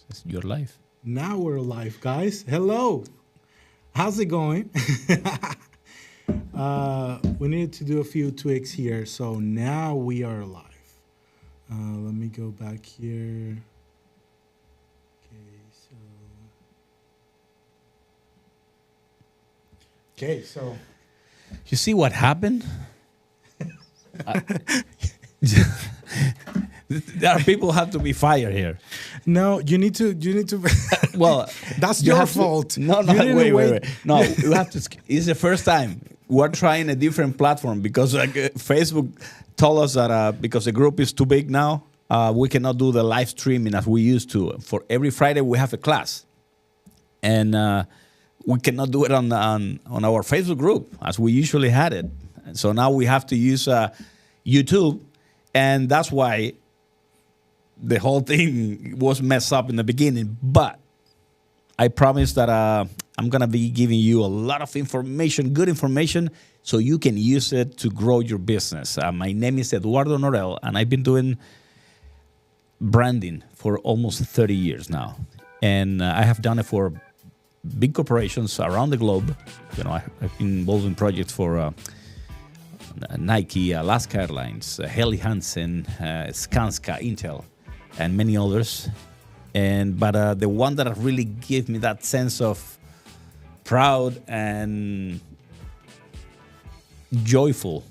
It's your life. Now we're live, guys. Hello. How's it going? We need to do a few tweaks here. So now we are live. Let me go back here. Okay, so You see what happened? There are people who have to be fired here. no, you need to. Well, That's you your have to- fault. No, You didn't wait. No, you have to. It's the first time we're trying a different platform because Facebook told us that because the group is too big now, we cannot do the live streaming as we used to. For every Friday, we have a class, and we cannot do it on our Facebook group as we usually had it. And so now we have to use YouTube, and that's why the whole thing was messed up in the beginning. But I promise that I'm going to be giving you a lot of information, good information, so you can use it to grow your business. My name is Eduardo Norell, and I've been doing branding for almost 30 years now. And I have done it for big corporations around the globe. You know, I've been involved in projects for Nike, Alaska Airlines, Helly Hansen, Skanska, Intel, and many others. But the one that really gave me that sense of proud and joyful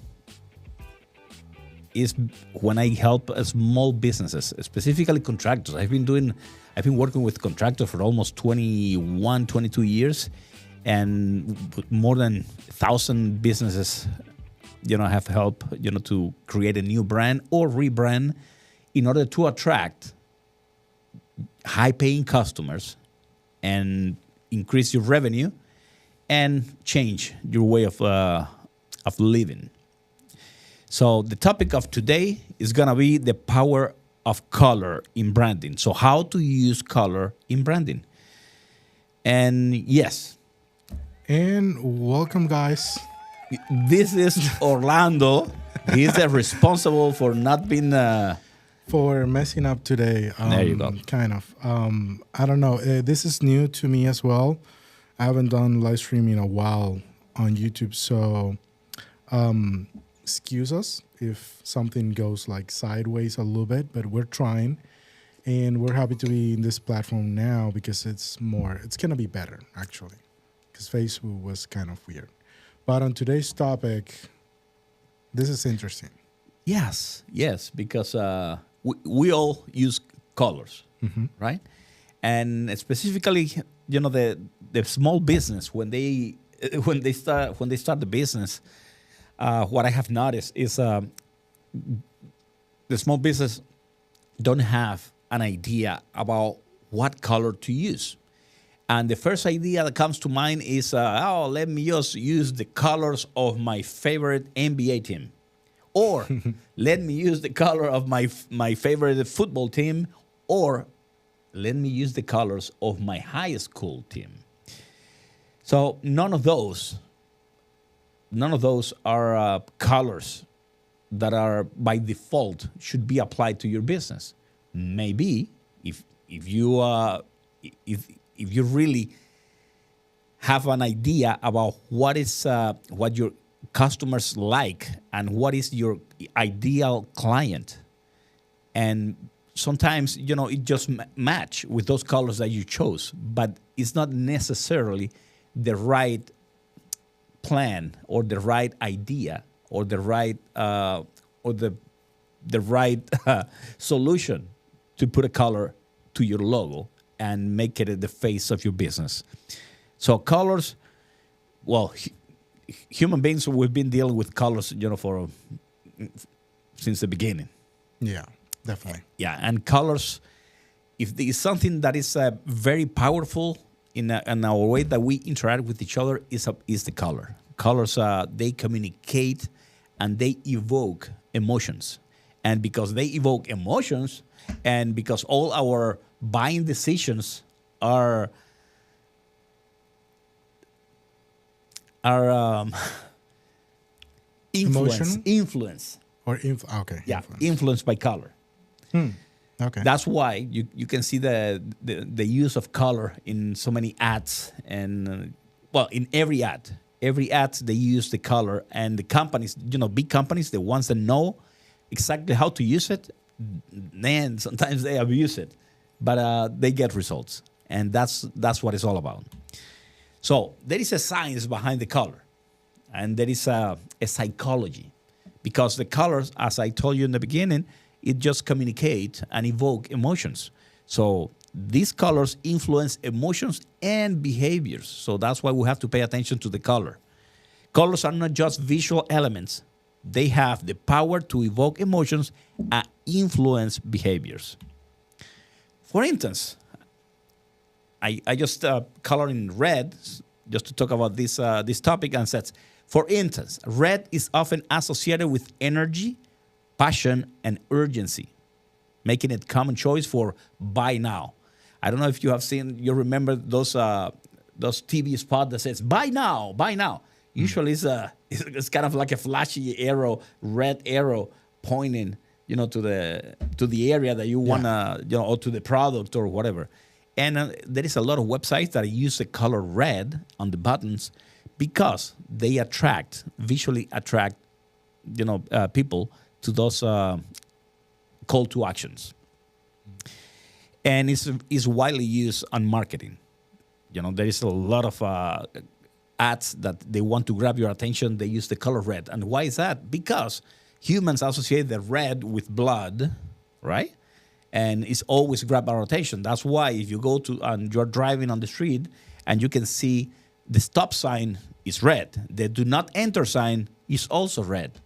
is when I help small businesses, specifically contractors. I've been working with contractors for almost 21, 22 years, and more than 1,000 businesses, have helped, to create a new brand or rebrand in order to attract high-paying customers and increase your revenue and change your way of living. So the topic of today is going to be the power of color in branding. So how to use color in branding. And yes. And welcome, guys. This is Orlando. He's responsible for not being... For messing up today. There you go. Kind of. I don't know. This is new to me as well. I haven't done live streaming in a while on YouTube. So excuse us if something goes like sideways a little bit, but we're trying. And we're happy to be in this platform now because it's going to be better, actually. Because Facebook was kind of weird. But on today's topic, this is interesting. Yes, because we all use colors, right? And specifically, the small business when they start the business, what I have noticed is the small business don't have an idea about what color to use. And the first idea that comes to mind is, let me just use the colors of my favorite NBA team. Or let me use the color of my favorite football team. Or let me use the colors of my high school team. So none of those are colors that are by default should be applied to your business. Maybe if you really have an idea about what your customers like and what is your ideal client, and sometimes it just match with those colors that you chose, but it's not necessarily the right plan or the right idea or the right solution to put a color to your logo and make it the face of your business. So colors, human beings, we've been dealing with colors, since the beginning. Yeah, definitely. Yeah, and colors, if there is something that is very powerful in our way that we interact with each other, is the color. Colors, they communicate and they evoke emotions. And because they evoke emotions, and because all our buying decisions are influence Or influenced by color. Okay. That's why you can see the use of color in so many ads and well, in every ad. Every ad they use the color, and the companies, big companies, the ones that know exactly how to use it, then sometimes they abuse it, but they get results, and that's what it's all about. So there is a science behind the color, and there is a psychology, because the colors, as I told you in the beginning, it just communicate and evoke emotions. So these colors influence emotions and behaviors. So that's why we have to pay attention to the color. Colors are not just visual elements. They have the power to evoke emotions and influence behaviors. For instance, I just color in red just to talk about this topic, and says, for instance, red is often associated with energy, passion, and urgency, making it common choice for buy now. I don't know if you remember those TV spots that says buy now, buy now. Usually it's kind of like a flashy arrow, red arrow pointing, to the area that you wanna, or to the product or whatever. And there is a lot of websites that use the color red on the buttons because they visually attract, people to those call to actions. And it's widely used on marketing. There is a lot of ads that they want to grab your attention. They use the color red. And why is that? Because humans associate the red with blood, right? And it's always grab our attention. That's why if you go and you're driving on the street and you can see the stop sign is red, the do not enter sign is also red,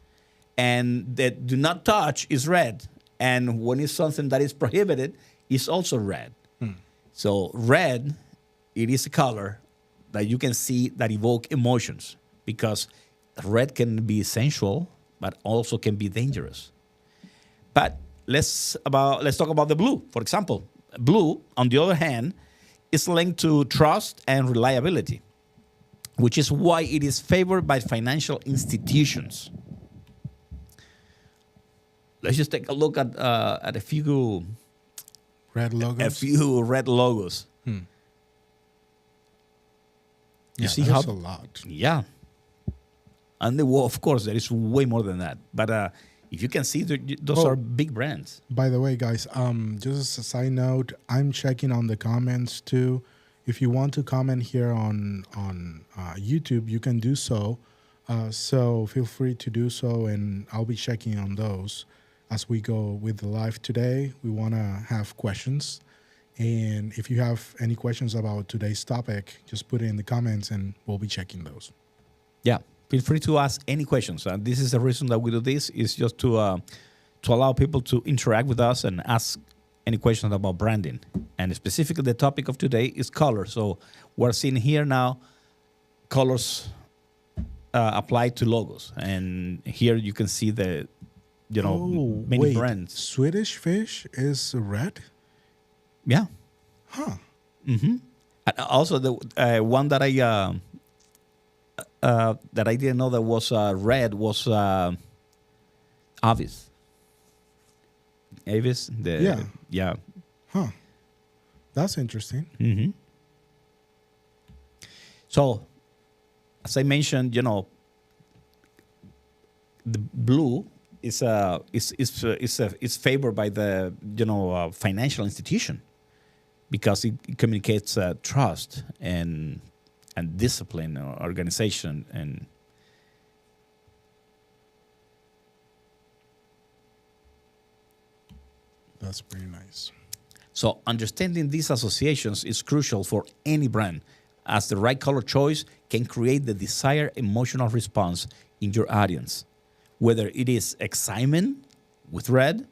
and the do not touch is red, and when it's something that is prohibited, it's also red. So red, it is a color that you can see that evoke emotions, because red can be sensual, but also can be dangerous. But let's talk about the blue. For example, blue, on the other hand, is linked to trust and reliability, which is why it is favored by financial institutions. Let's just take a look at a few red logos. A few red logos. You see how a lot. Yeah, and of course there is way more than that. But if you can see, those are big brands. By the way, guys, just a side note, I'm checking on the comments too. If you want to comment here on YouTube, you can do so. So feel free to do so, and I'll be checking on those as we go with the live today. We want to have questions. And if you have any questions about today's topic, just put it in the comments and we'll be checking those. Yeah, feel free to ask any questions. This is the reason that we do this, is just to allow people to interact with us and ask any questions about branding. And specifically the topic of today is color. So we're seeing here now colors applied to logos. And here you can see the, many brands. Swedish fish is red? Yeah. Huh. Mm-hmm. And also the one that I didn't know that was red was Avis. Avis. Yeah. Huh. That's interesting. Mm-hmm. So, as I mentioned, the blue is favored by the financial institution, because it communicates trust and discipline or organization. And that's pretty nice. So understanding these associations is crucial for any brand, as the right color choice can create the desired emotional response in your audience, whether it is excitement with red,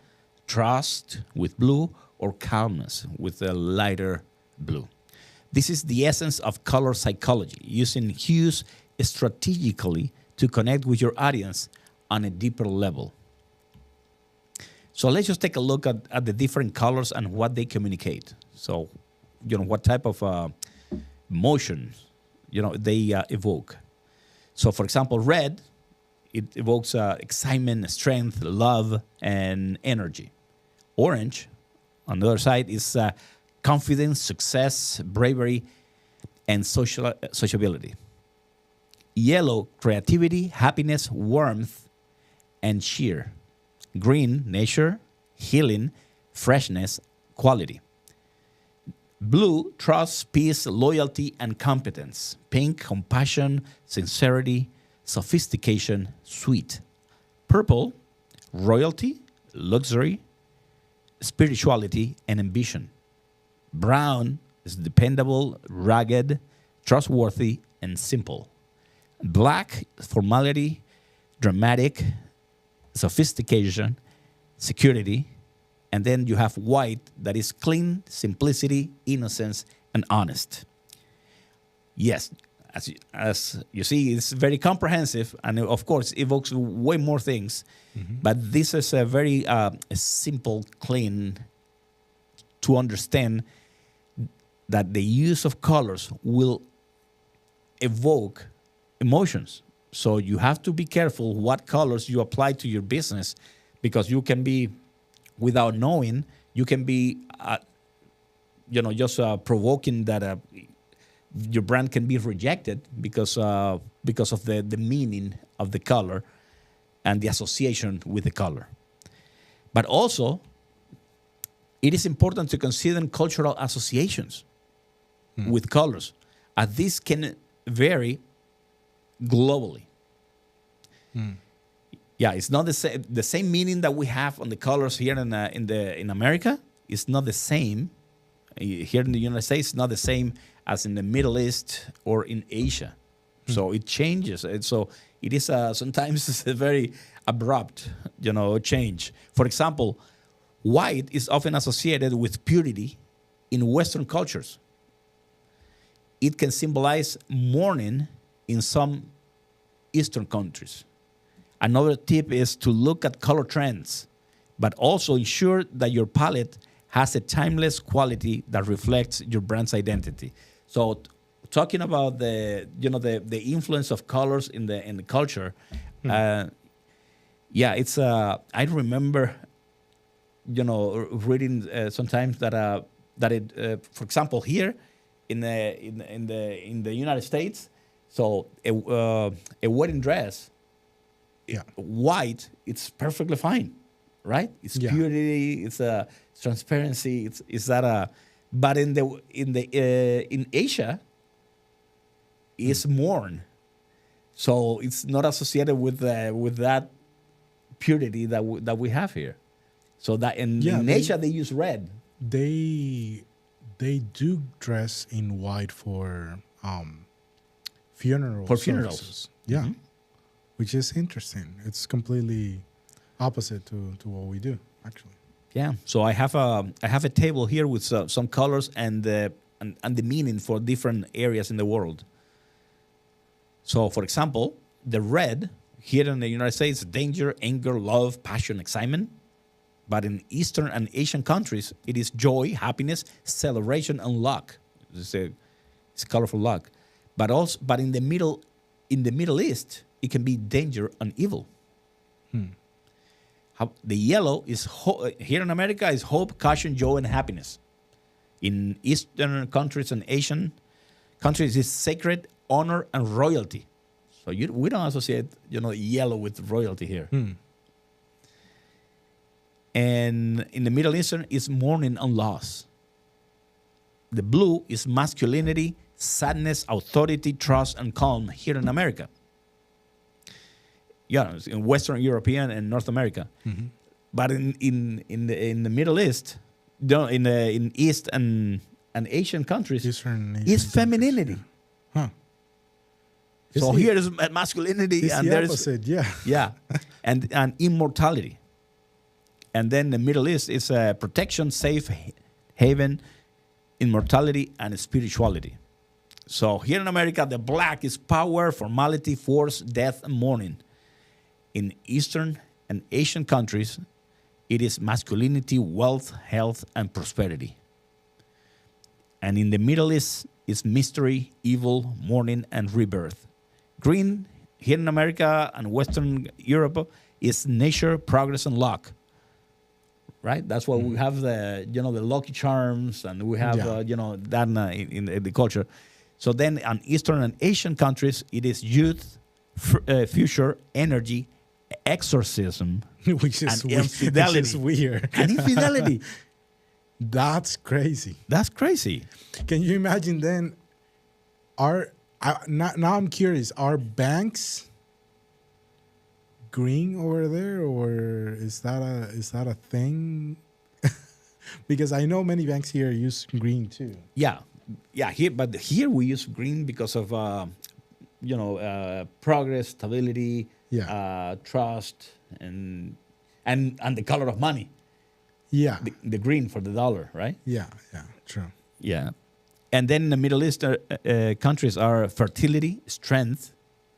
trust with blue, or calmness with a lighter blue. This is the essence of color psychology, using hues strategically to connect with your audience on a deeper level. So let's just take a look at the different colors and what they communicate. So, what type of emotions, they evoke. So, for example, red, it evokes excitement, strength, love, and energy. Orange On the other side is confidence, success, bravery, and sociability. Yellow, creativity, happiness, warmth, and cheer. Green, nature, healing, freshness, quality. Blue, trust, peace, loyalty, and competence. Pink, compassion, sincerity, sophistication, sweet. Purple, royalty, luxury, spirituality, and ambition. Brown is dependable, rugged, trustworthy, and simple. Black, formality, dramatic, sophistication, security. And then you have white, that is clean, simplicity, innocence, and honest. Yes, as you see, it's very comprehensive, and of course, evokes way more things. Mm-hmm. But this is a very simple, clean to understand that the use of colors will evoke emotions. So you have to be careful what colors you apply to your business, because you can be, without knowing, you can be, just provoking that your brand can be rejected because of the meaning of the color and the association with the color. But also, it is important to consider cultural associations with colors, as this can vary globally. Yeah, it's not the same meaning that we have on the colors here in America. It's not the same here in the United States. It's not the same as in the Middle East or in Asia. So it changes. And so it is sometimes it's a very abrupt, change. For example, white is often associated with purity in Western cultures. It can symbolize mourning in some Eastern countries. Another tip is to look at color trends, but also ensure that your palette has a timeless quality that reflects your brand's identity. So, talking about the influence of colors in the culture, it's I remember reading sometimes that it for example here in the United States, so a wedding dress. White, it's perfectly fine, right? It's purity, it's transparency, it's that. But in Asia, it's mourn, so it's not associated with that purity that we have here. So that in Asia they use red. They do dress in white for funeral services. Yeah. Mm-hmm. Which is interesting. It's completely opposite to what we do, actually. Yeah. So I have a table here with some colors and the meaning for different areas in the world. So, for example, the red here in the United States, danger, anger, love, passion, excitement. But in Eastern and Asian countries, it is joy, happiness, celebration, and luck. It's colorful luck. But in the Middle East, it can be danger and evil. The yellow is here in America is hope, caution, joy, and happiness. In Eastern countries and Asian countries, it's sacred, honor, and royalty. So we don't associate yellow with royalty here. And in the Middle Eastern, it's mourning and loss. The blue is masculinity, sadness, authority, trust, and calm here in America. Yeah, in Western European and North America. Mm-hmm. But in the Middle East, in East and Asian countries, it's femininity. Huh. So here is masculinity, and the opposite, and immortality. And then the Middle East is protection, safe haven, immortality, and spirituality. So here in America, the black is power, formality, force, death, and mourning. In Eastern and Asian countries, it is masculinity, wealth, health, and prosperity. And in the Middle East, it's mystery, evil, mourning, and rebirth. Green, here in America and Western Europe, is nature, progress, and luck. right? That's why we have the the Lucky Charms, and we have that in the culture. So then, on Eastern and Asian countries, it is youth, future, energy, exorcism, which and infidelity. Which is weird. And infidelity. That's crazy. That's crazy. Can you imagine then? Now I'm curious. Are banks green over there, or is that a thing? Because I know many banks here use green too. Yeah. Here we use green because of progress, stability, trust, and the color of money. Yeah, the green for the dollar, right? Yeah, true. Yeah, and then the Middle Eastern countries are fertility, strength.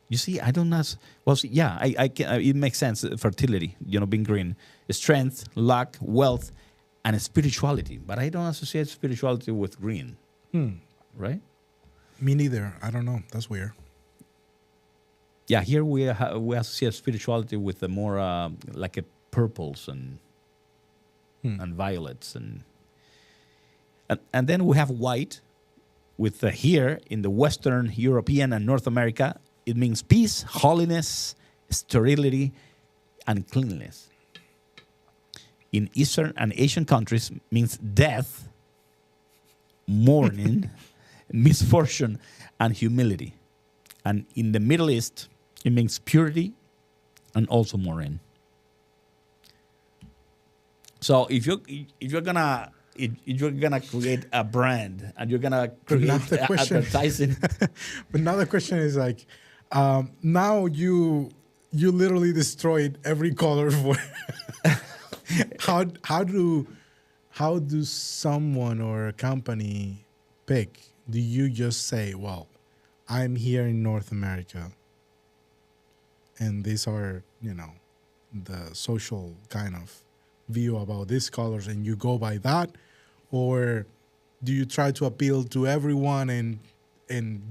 You see, I don't know. Well, see, yeah, I can. It makes sense. Fertility, being green, strength, luck, wealth, and spirituality. But I don't associate spirituality with green. Right? Me neither. I don't know. That's weird. Yeah, here we associate spirituality with the more like a purples and violets and then we have white with here in the Western European and North America. It means peace, holiness, sterility, and cleanliness. In Eastern and Asian countries means death, mourning, misfortune, and humility. And in the Middle East, it means purity and also mourning. So if you're gonna create a brand and you're gonna create advertising, but now the question is like, now you literally destroyed every color for. How do someone or a company pick? Do you just say, well, I'm here in North America, and these are the social kind of view about these colors, and you go by that? Or do you try to appeal to everyone and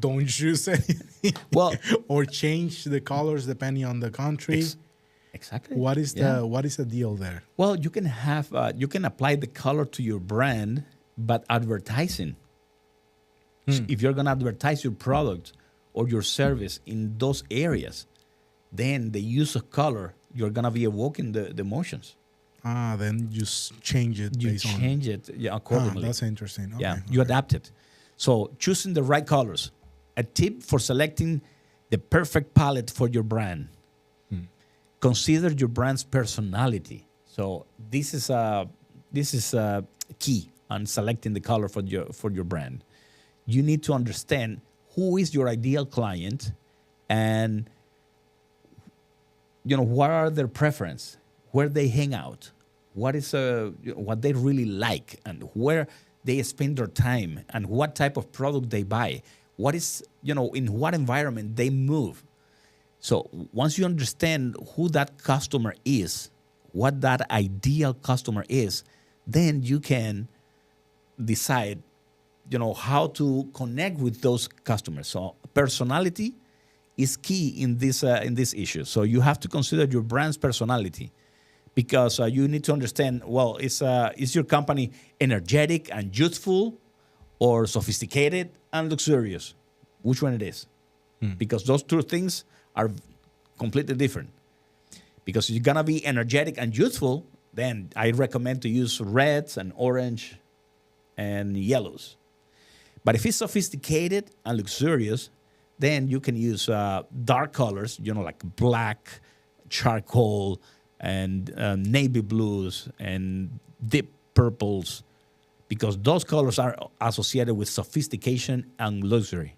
don't choose anything? Well, or change the colors depending on the country? Exactly. What is the deal there? Well, you can have you can apply the color to your brand, but advertising. If you're gonna advertise your product or your service in those areas, then the use of color, you're gonna be evoking the emotions. Then you change it. You change it accordingly. That's interesting. Okay, yeah, you adapt it. So choosing the right colors. A tip for selecting the perfect palette for your brand. Consider your brand's personality. So this is key on selecting the color for your brand. You need to understand who is your ideal client, and what are their preference, where they hang out, what they really like, and where they spend their time, and what type of product they buy, what is in what environment they move. So once you understand who that customer is, what that ideal customer is, then you can decide, how to connect with those customers. So personality is key in this issue. So you have to consider your brand's personality, because you need to understand, well, is your company energetic and youthful, or sophisticated and luxurious? Which one it is? Because those two things are completely different. Because if you're gonna be energetic and youthful, then I recommend to use reds and orange and yellows. But if it's sophisticated and luxurious, then you can use dark colors, like black, charcoal, and navy blues and deep purples, because those colors are associated with sophistication and luxury.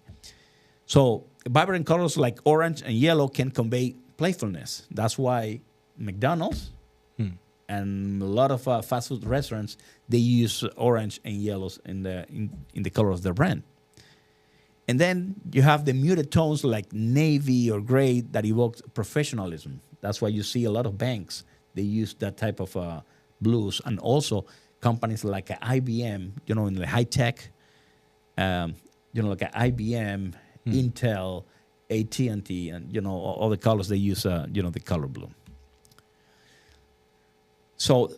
So vibrant colors like orange and yellow can convey playfulness. That's why McDonald's and a lot of fast food restaurants, they use orange and yellows in the color of their brand. And then you have the muted tones like navy or gray that evoke professionalism. That's why you see a lot of banks, they use that type of blues. And also companies like IBM, in the high tech, like IBM, Intel, AT&T, and all the colors they use, the color blue. So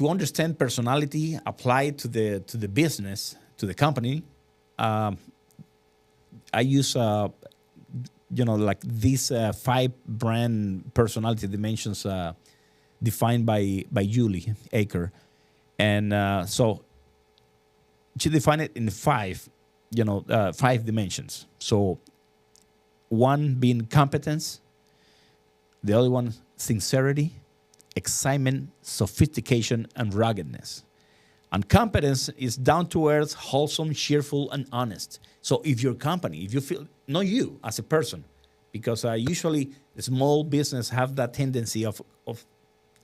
to understand personality applied to the business, to the company, I use like these 5 brand personality dimensions defined by Julie Aker, and so she defined it in 5 dimensions. So one being competence, the other one sincerity, excitement, sophistication, and ruggedness. And competence is down to earth, wholesome, cheerful, and honest. So if your company, if you feel, not you as a person, because usually the small business have that tendency of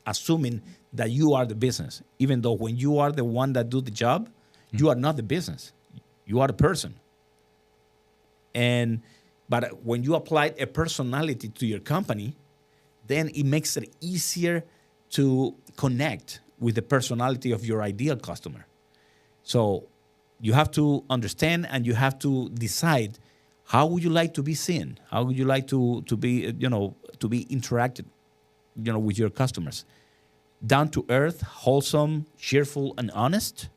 assuming that you are the business, even though when you are the one that do the job, you are not the business. You are the person. But when you apply a personality to your company, then it makes it easier to connect with the personality of your ideal customer. So you have to understand and you have to decide how would you like to be seen? How would you like to be, to be interacted, with your customers? Down to earth, wholesome, cheerful, and honest?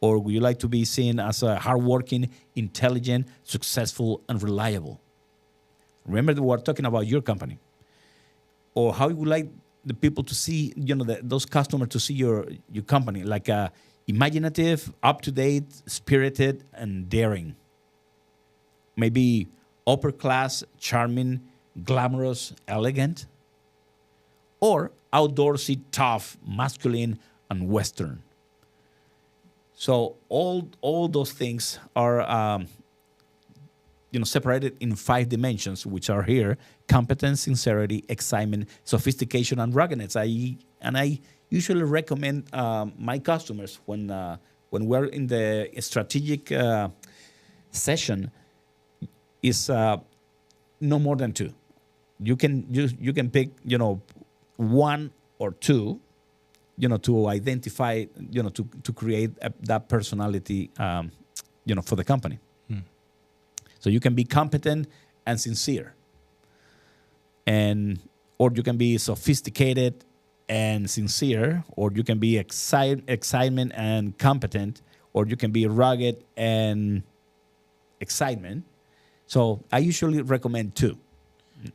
Or would you like to be seen as a hardworking, intelligent, successful, and reliable? Remember that we're talking about your company. Or how you would like the people to see, those customers to see your company, like imaginative, up-to-date, spirited, and daring. Maybe upper class, charming, glamorous, elegant. Or outdoorsy, tough, masculine, and Western. So all those things are separated in 5 dimensions, which are here: competence, sincerity, excitement, sophistication, and ruggedness. I usually recommend my customers when we're in the strategic session is no more than 2. You can pick 1 or 2, to identify, to create that personality, for the company. So you can be competent and sincere, or you can be sophisticated and sincere, or you can be excitement and competent, or you can be rugged and excitement. So I usually recommend 2.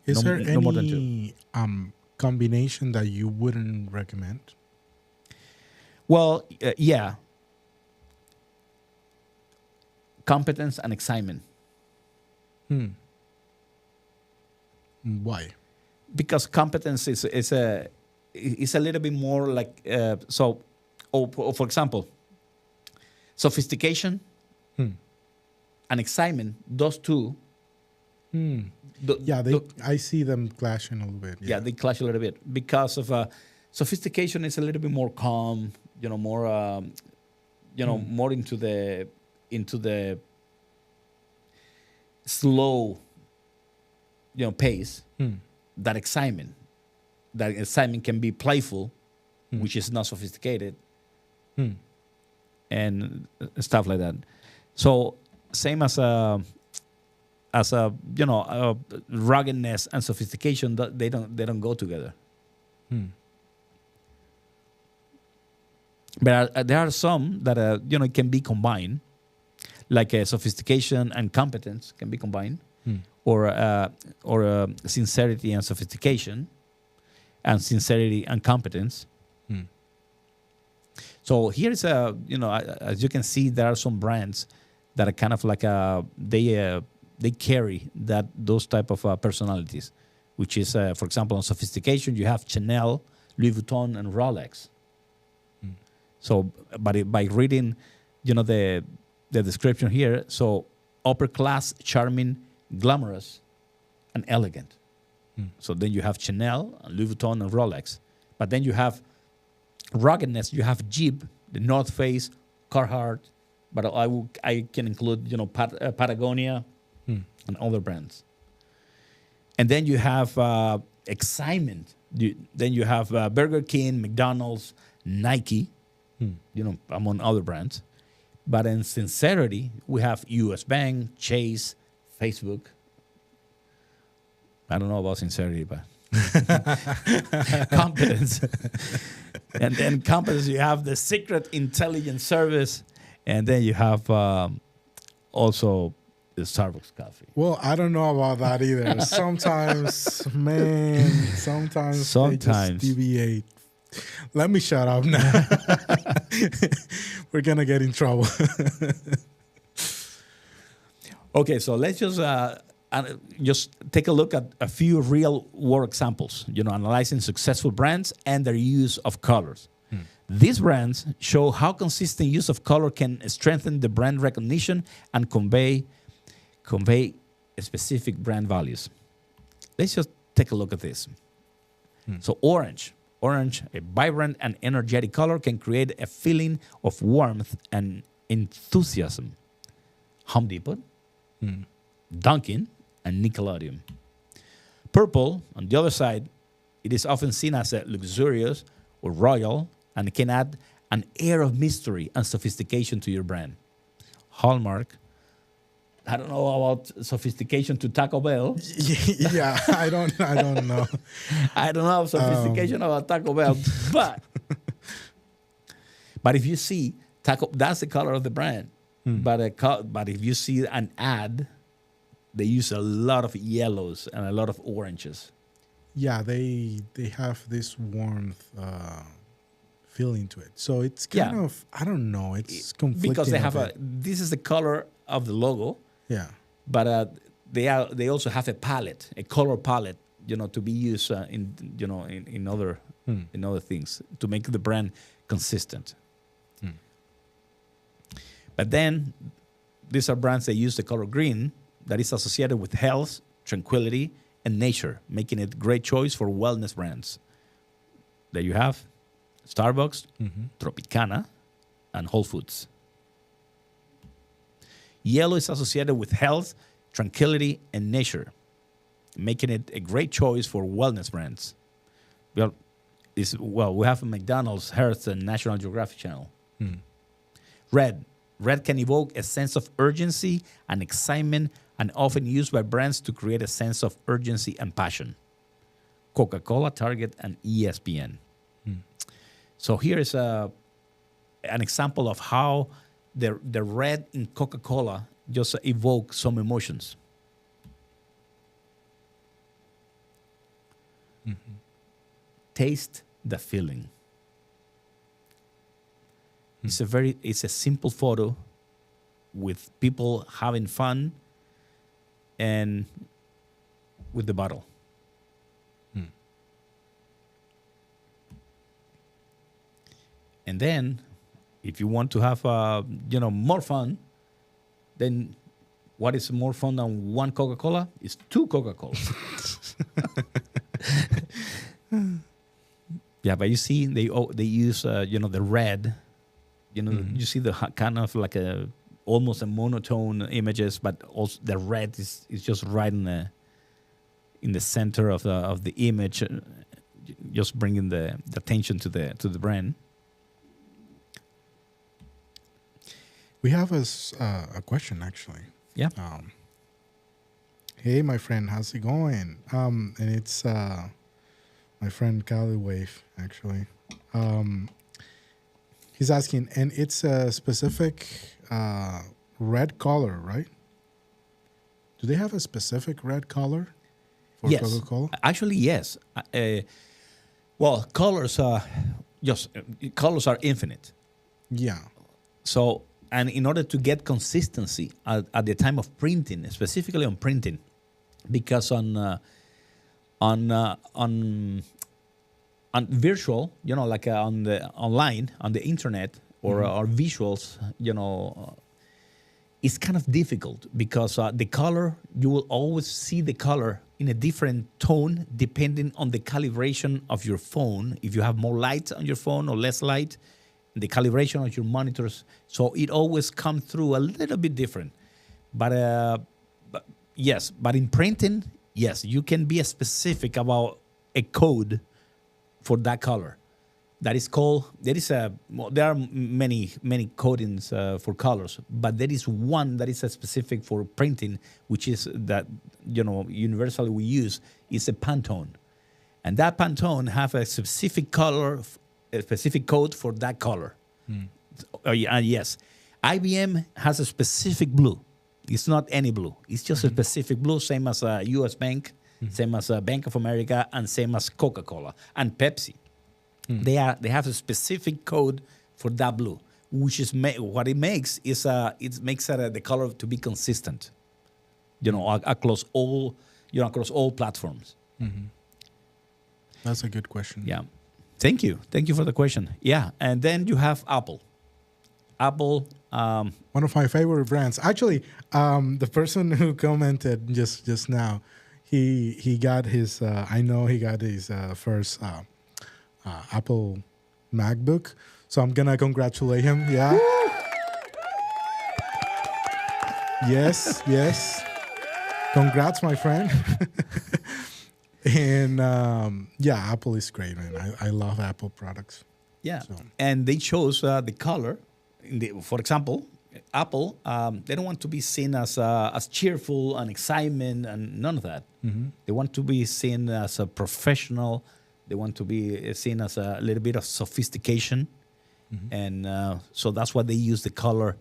Is there no more than 2. any combination that you wouldn't recommend? Well, yeah. Competence and excitement. Why? Because competence is a little bit more like for example, sophistication and excitement. Those 2. I see them clashing a little bit. Yeah, they clash a little bit because of sophistication is a little bit more calm. More more into the slow, pace. That excitement can be playful, which is not sophisticated, and stuff like that. So same as ruggedness and sophistication, they don't go together. But there are some that it can be combined, like sophistication and competence can be combined, or sincerity and sophistication, and sincerity and competence. So here's as you can see, there are some brands that are kind of like they carry those type of personalities, which is for example, on sophistication you have Chanel, Louis Vuitton, and Rolex. So, by reading, the description here, so upper class, charming, glamorous, and elegant. So then you have Chanel, Louis Vuitton, and Rolex. But then you have ruggedness. You have Jeep, the North Face, Carhartt. But I can include, Patagonia and other brands. And then you have excitement. Then you have Burger King, McDonald's, Nike. Among other brands. But in sincerity, we have U.S. Bank, Chase, Facebook. I don't know about sincerity, but competence. And then companies, you have the secret intelligence service, and then you have also the Starbucks coffee. Well, I don't know about that either. Sometimes, man, sometimes they just deviate. Let me shut up now. We're gonna get in trouble. Okay, so let's just take a look at a few real world examples. Analyzing successful brands and their use of colors. These brands show how consistent use of color can strengthen the brand recognition and convey specific brand values. Let's just take a look at this. So orange, a vibrant and energetic color, can create a feeling of warmth and enthusiasm. Home Depot, Dunkin', and Nickelodeon. Purple, on the other side, it is often seen as a luxurious or royal, and it can add an air of mystery and sophistication to your brand. Hallmark, I don't know about sophistication to Taco Bell. Yeah, I don't know. I don't know sophistication about Taco Bell, but if you see Taco, that's the color of the brand. But if you see an ad, they use a lot of yellows and a lot of oranges. Yeah, they have this warmth feeling to it. So it's kind of, I don't know, it's conflicting. Because they have this is the color of the logo. Yeah. But they also have a palette, a color palette, to be used in other things to make the brand consistent. But then these are brands that use the color green that is associated with health, tranquility, and nature, making it a great choice for wellness brands. There you have Starbucks, Tropicana, and Whole Foods. Yellow is associated with health, tranquility, and nature, making it a great choice for wellness brands. We have McDonald's, Hertz, and National Geographic Channel. Red can evoke a sense of urgency and excitement, and often used by brands to create a sense of urgency and passion. Coca-Cola, Target, and ESPN. So here is an example of how the red in Coca-Cola just evokes some emotions. Taste the feeling. It's a simple photo with people having fun and with the bottle. And then, if you want to have more fun, then what is more fun than one Coca-Cola? It's two Coca-Colas. Yeah, but you see, they use the red. You see the kind of like almost a monotone images, but also the red is just right in the center of the image, just bringing the attention to the brand. We have a question, actually. Yeah. Hey, my friend, how's it going? And it's my friend Cali Wave, actually. He's asking, and it's a specific red color, right? Do they have a specific red color for Coca-Cola? Actually, yes. Colors are infinite. Yeah. So, and in order to get consistency at the time of printing, specifically on printing, because on virtual, like on the online, on the internet, or visuals, it's kind of difficult because the color, you will always see the color in a different tone depending on the calibration of your phone. If you have more light on your phone or less light, the calibration of your monitors, so it always comes through a little bit different. But in printing, yes, you can be specific about a code for that color. That is called, there are many codings for colors, but there is one that is specific for printing, which is that, universally we use, is a Pantone. And that Pantone have a specific color specific code for that color. Yes, IBM has a specific blue. It's not any blue. It's just a specific blue, same as a U.S. Bank, same as Bank of America, and same as Coca-Cola and Pepsi. They have a specific code for that blue, which is what it makes is it makes the color to be consistent. Across all platforms. That's a good question. Yeah, thank you for the question. Yeah, and then you have Apple. Apple. One of my favorite brands. Actually, the person who commented just now, he got his. I know he got his first Apple MacBook. So I'm gonna congratulate him. Yeah. Yes. Congrats, my friend. And Apple is great, man. I love Apple products. Yeah, and they chose the color. For example, Apple, they don't want to be seen as cheerful and excitement and none of that. They want to be seen as a professional. They want to be seen as a little bit of sophistication. And so that's why they use the color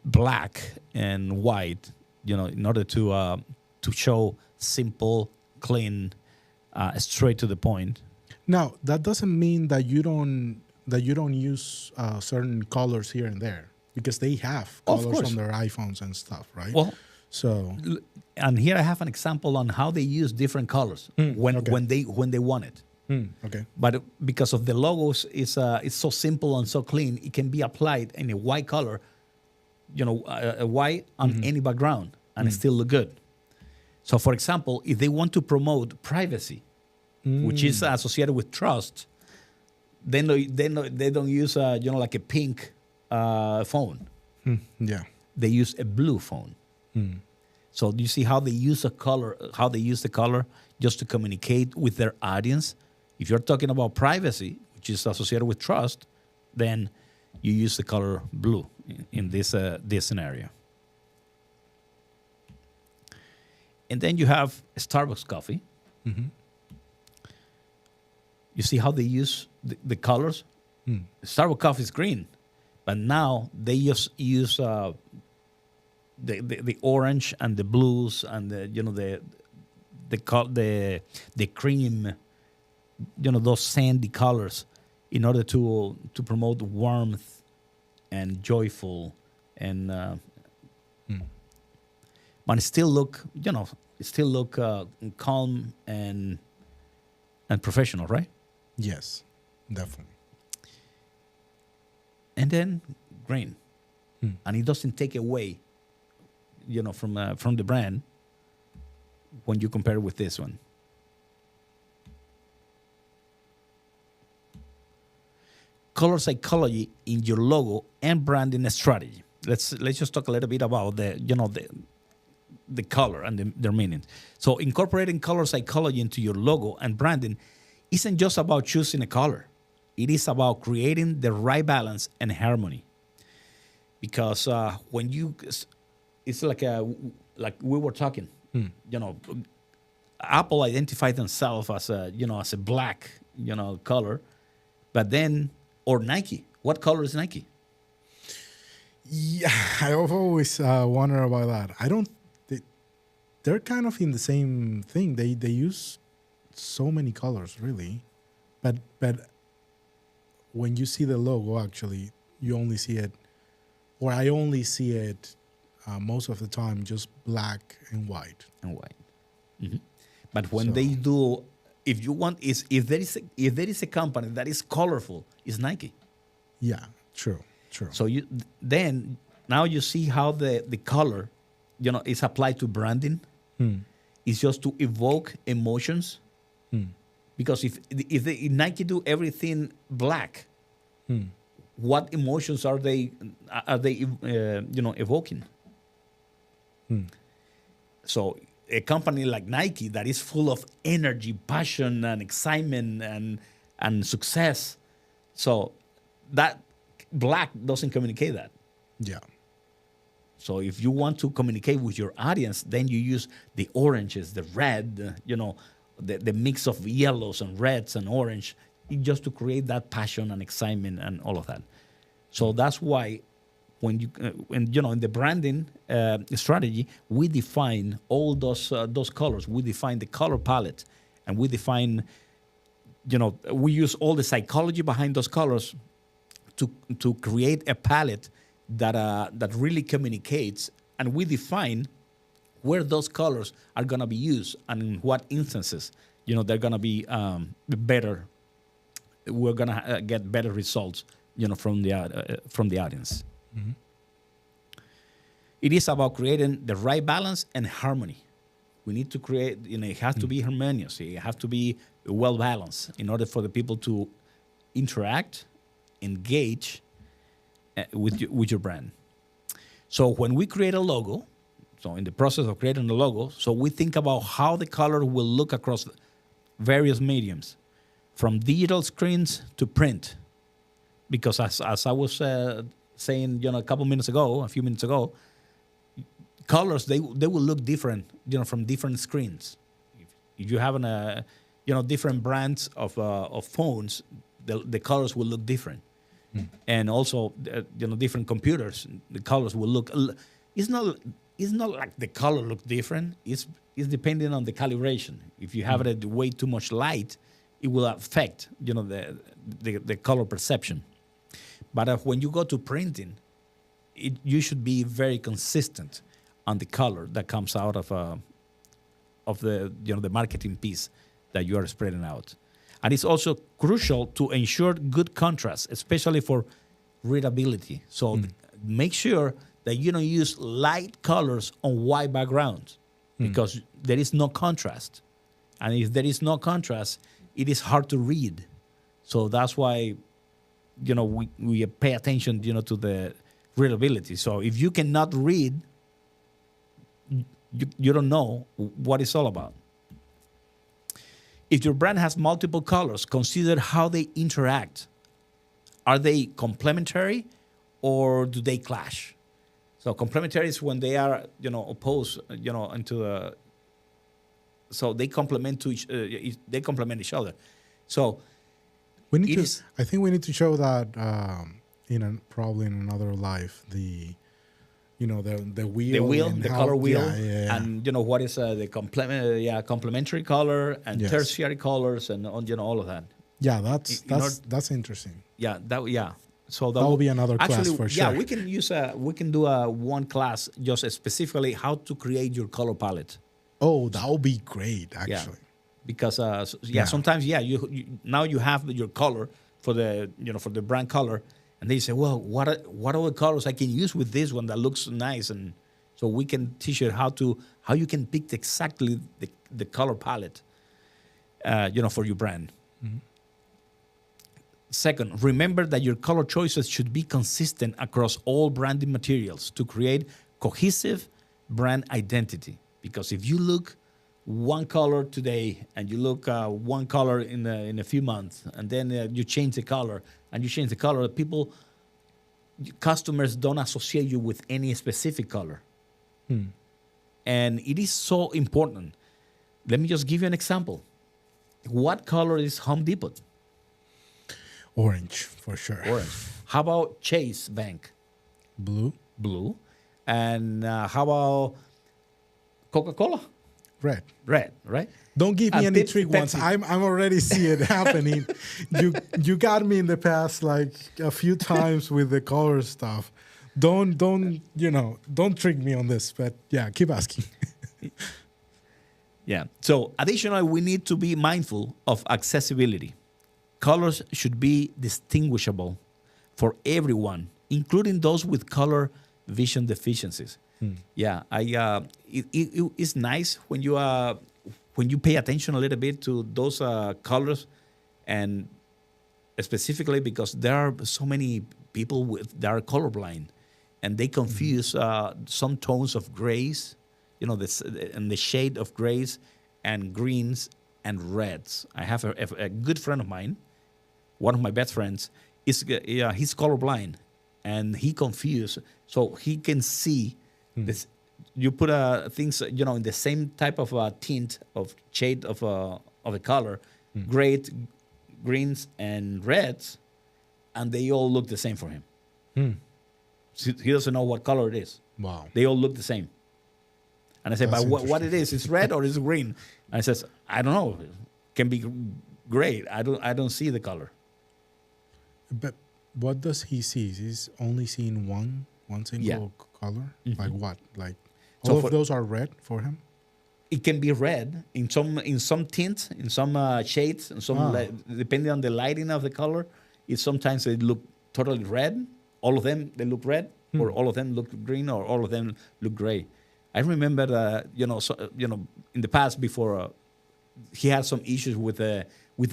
black and white, in order to show simple, clean, straight to the point. Now, that doesn't mean that you don't use certain colors here and there, because they have colors on their iPhones and stuff, right? Well, so and here I have an example on how they use different colors when they want it. Okay. But because of the logos, it's so simple and so clean, it can be applied in a white color, a white on any background, and it still look good. So, for example, if they want to promote privacy, which is associated with trust, then they don't use like a pink phone. Yeah. They use a blue phone. So you see how they use the color just to communicate with their audience. If you're talking about privacy, which is associated with trust, then you use the color blue in this scenario. And then you have Starbucks coffee. You see how they use the colors? Starbucks coffee is green, but now they just use the orange and the blues and the cream, those sandy colors, in order to promote warmth and joyful and but it still look calm and professional, right? Yes, definitely. And then green, and it doesn't take away, from the brand when you compare it with this one. Color psychology in your logo and branding strategy. Let's just talk a little bit about the color and their meaning. So incorporating color psychology into your logo and branding isn't just about choosing a color. It is about creating the right balance and harmony. Because when it's like we were talking, Apple identified themselves as a black, color, but then, or Nike. What color is Nike? Yeah, I've always wondered about that. They're kind of in the same thing. They use so many colors, really, but when you see the logo, actually, you only see it, or I only see it most of the time, just black and white. But when they do, if there is a company that is colorful, it's Nike. Yeah, true. So now you see how the color, is applied to branding. It's just to evoke emotions. Because if Nike do everything black, what emotions are they evoking? So a company like Nike that is full of energy, passion, and excitement and success, so that black doesn't communicate that. Yeah. So if you want to communicate with your audience, then you use the oranges, the red, the mix of yellows and reds and orange, just to create that passion and excitement and all of that. So that's why when in the branding strategy, we define all those colors. We define the color palette, and we define, we use all the psychology behind those colors to create a palette that really communicates, and we define where those colors are going to be used and in what instances they're going to be better. We're going to get better results from the audience. Mm-hmm. It is about creating the right balance and harmony. We need to create, it has to be harmonious. It has to be well balanced in order for the people to interact, engage with your brand. So when we create a logo, so in the process of creating the logo, so we think about how the color will look across various mediums, from digital screens to print. Because as I was saying, a few minutes ago, colors they will look different, from different screens. If you have different brands of phones, the colors will look different. And also, different computers, the colors will look. It's not like the color look different. It's depending on the calibration. If you have it at way too much light, it will affect the color perception. But when you go to printing, you should be very consistent on the color that comes out of the marketing piece that you are spreading out. And it's also crucial to ensure good contrast, especially for readability. So make sure that you don't use light colors on white backgrounds, because there is no contrast. And if there is no contrast, it is hard to read. So that's why, we pay attention, to the readability. So if you cannot read, you don't know what it's all about. If your brand has multiple colors, consider how they interact. Are they complementary or do they clash? So complementary is when they are, opposed, so they complement each other. So we need to. I think we need to show that probably in another life the wheel, the color wheel, and what is the complementary color and tertiary colors and all of that. Yeah, that's interesting. Yeah, So that will be another class for sure. Yeah, we can do one class just specifically how to create your color palette. Oh, that will be great, actually. Yeah. Because sometimes you now you have your color for the brand color. And they say, well, what are the colors I can use with this one that looks nice? And so we can teach you how you can pick exactly the color palette, for your brand. Mm-hmm. Second, remember that your color choices should be consistent across all branding materials to create cohesive brand identity. Because if you look one color today and you look one color in a few months, and then you change the color, customers don't associate you with any specific color. And it is so important. Let me just give you an example. What color is Home Depot? Orange, for sure. Orange. How about Chase Bank? Blue. And how about Coca-Cola? Red, right? Don't give me any trick ones. I'm already seeing it happening. You got me in the past like a few times with the color stuff. Don't trick me on this. But yeah, keep asking. Yeah. So additionally, we need to be mindful of accessibility. Colors should be distinguishable for everyone, including those with color vision deficiencies. Yeah, it's nice when you pay attention a little bit to those colors, and specifically because there are so many people that are colorblind, and they confuse some tones of grays, and the shade of grays and greens and reds. I have a good friend of mine, one of my best friends, he's colorblind, and he confused, so he can see. This, you put things in the same type of tint of shade of a color, greens and reds, and they all look the same for him. He doesn't know what color it is. Wow. They all look the same. And I said, That's but what it is red or is it green? And I says, I don't know. Can be gray. I don't see the color. But what does he see? He's only seeing one single color? Like what? Like So all of those are red for him? It can be red in some tints, in some shades, and some depending on the lighting of the color. Sometimes they look totally red. All of them they look red, or all of them look green, or all of them look gray. I remember in the past before he had some issues with the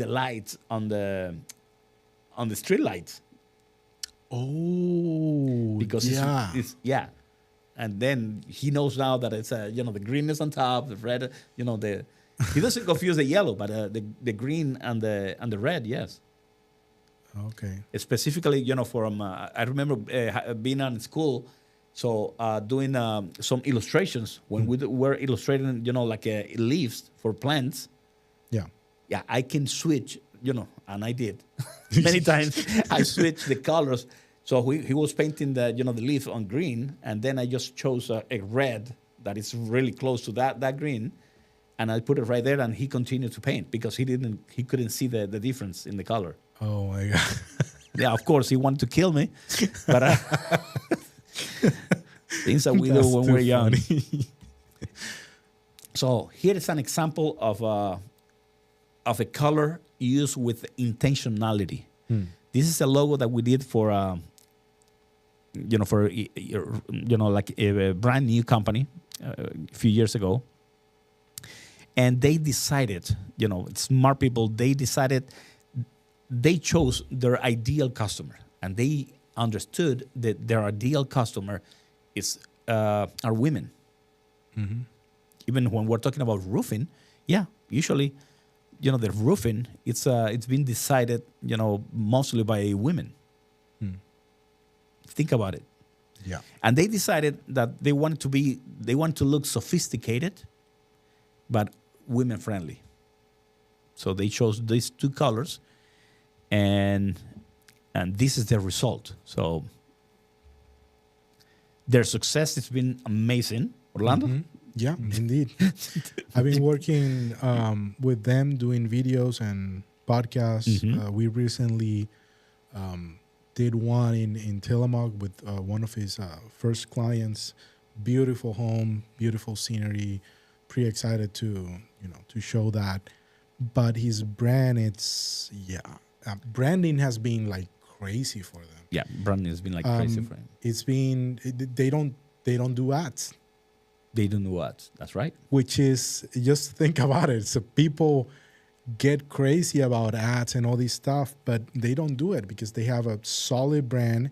lights on the street lights. Oh, Because it's and then he knows now that it's the green is on top, the red, he doesn't confuse the yellow, but the green and the red, yes. Okay. Specifically, from I remember being in school, so doing some illustrations when we were illustrating, like leaves for plants. Yeah. Yeah, I can switch, and I did many times. I switched the colors. So he was painting the leaf on green, and then I just chose a red that is really close to that green, and I put it right there, and he continued to paint because he couldn't see the difference in the color. Oh my God. Yeah, of course he wanted to kill me, but things that we do when we're young. So here is an example of a color used with intentionality. This is a logo that we did for like a brand new company a few years ago. And they decided, smart people, they chose their ideal customer. And they understood that their ideal customer are women. Mm-hmm. Even when we're talking about roofing, usually, the roofing, it's been decided, mostly by women. Think about it. Yeah. And they decided that they want to look sophisticated, but women friendly. So they chose these two colors, and this is the result. So their success has been amazing. Orlando? Mm-hmm. Yeah, indeed. I've been working with them doing videos and podcasts. Mm-hmm. We recently did one in Tillamook with one of his first clients. Beautiful home, beautiful scenery. Pretty excited to show that. But his brand, branding has been like crazy for them. Yeah, branding has been like crazy for him. It's been they don't do ads. They don't know what. That's right. Which is, just think about it. So people get crazy about ads and all this stuff, but they don't do it because they have a solid brand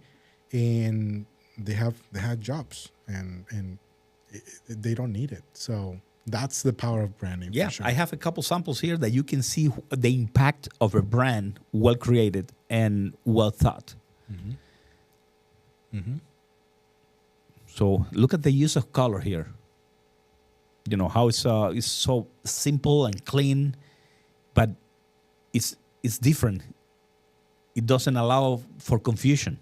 and they have jobs and they don't need it. So that's the power of branding. Yeah, for sure. I have a couple samples here that you can see the impact of a brand well created and well thought. Mm-hmm. Mm-hmm. So look at the use of color here. How it's so simple and clean, but it's different. It doesn't allow for confusion.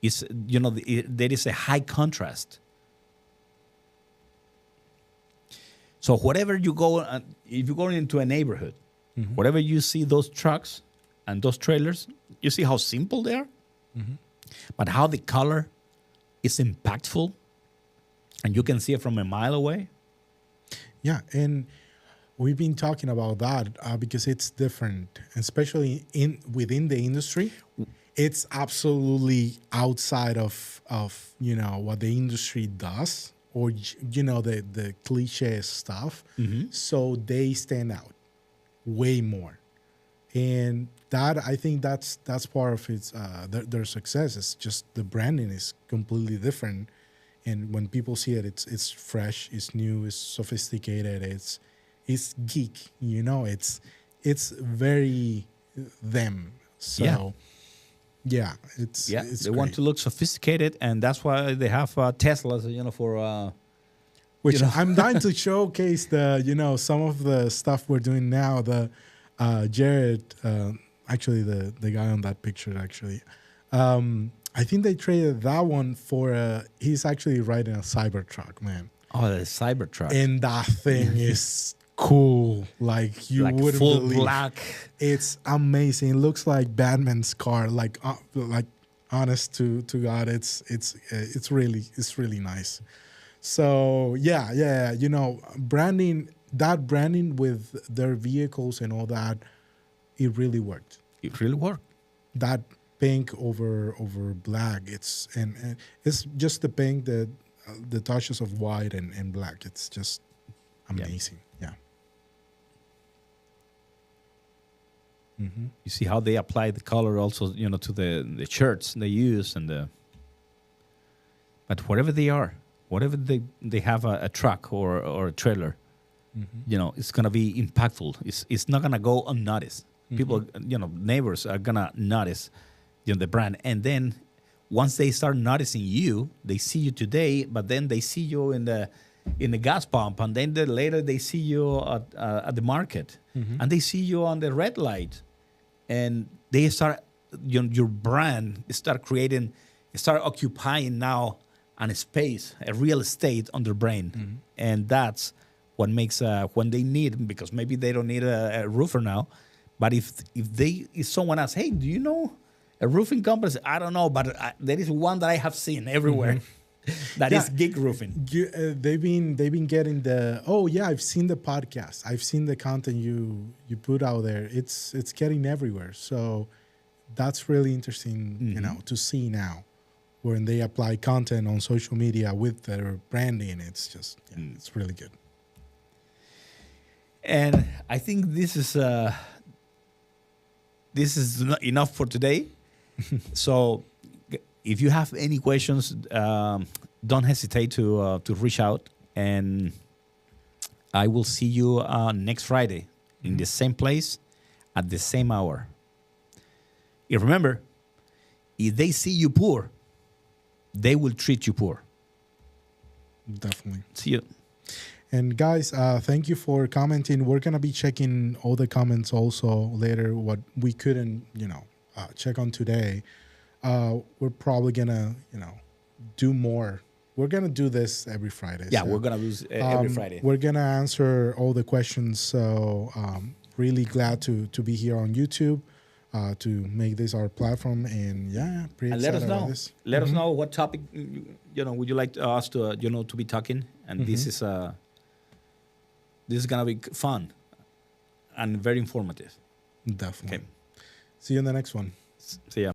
There is a high contrast. So whatever you go, if you go into a neighborhood, Mm-hmm. whatever you see those trucks and those trailers, you see how simple they are, Mm-hmm. but how the color is impactful, and you can see it from a mile away. Yeah, and we've been talking about that because it's different, especially within the industry. It's absolutely outside of what the industry does, or the cliche stuff. Mm-hmm. So they stand out way more, and that, I think that's part of its their success. It's just the branding is completely different. And when people see it, it's fresh, it's new, it's sophisticated, it's geek, it's very them. So it's they great. want to look sophisticated, and that's why they have Teslas, for Which I'm dying to showcase some of the stuff we're doing now. The Jared actually the guy on that picture actually. I think they traded that one for he's actually riding a Cybertruck, man. Oh, the Cybertruck. And that thing is cool. Like you like wouldn't full believe. black. It's amazing. It looks like Batman's car. Like honest to God, it's really nice. So yeah. You know, branding with their vehicles and all that, it really worked. It really worked. That pink over black. It's and it's just the pink, the touches of white and black. It's just amazing. Yeah. Mm-hmm. You see how they apply the color also, you know, to the shirts they use but wherever they are, whatever they have a truck or a trailer, you know, it's gonna be impactful. It's not gonna go unnoticed. People, you know, neighbors are gonna notice, you know, the brand, and then once they start noticing you, they see you today, but then they see you in the gas pump, and then later they see you at the market, and they see you on the red light, and they start your brand start occupying now a space, a real estate on their brain, and that's what makes when they need, because maybe they don't need a roofer now, but if someone asks, hey, do you know a roofing company? I don't know, but there is one that I have seen everywhere. That is Gig Roofing. They've been getting I've seen the podcast. I've seen the content you put out there. It's getting everywhere. So that's really interesting, you know, to see now when they apply content on social media with their branding. It's just it's really good. And I think this is not enough for today. So if you have any questions, don't hesitate to reach out, and I will see you next Friday in the same place at the same hour. And remember, if they see you poor, they will treat you poor. Definitely. See you. And guys, thank you for commenting. We're gonna be checking all the comments also later. What we couldn't, check on today. We're probably gonna, do more. We're gonna do this every Friday. Yeah, so, we're gonna do every Friday. We're gonna answer all the questions. So really glad to be here on YouTube to make this our platform. And yeah, pretty excited about this. Let us know what topic would you like us to to be talking. And this is gonna be fun and very informative. Definitely. Okay. See you in the next one. See ya.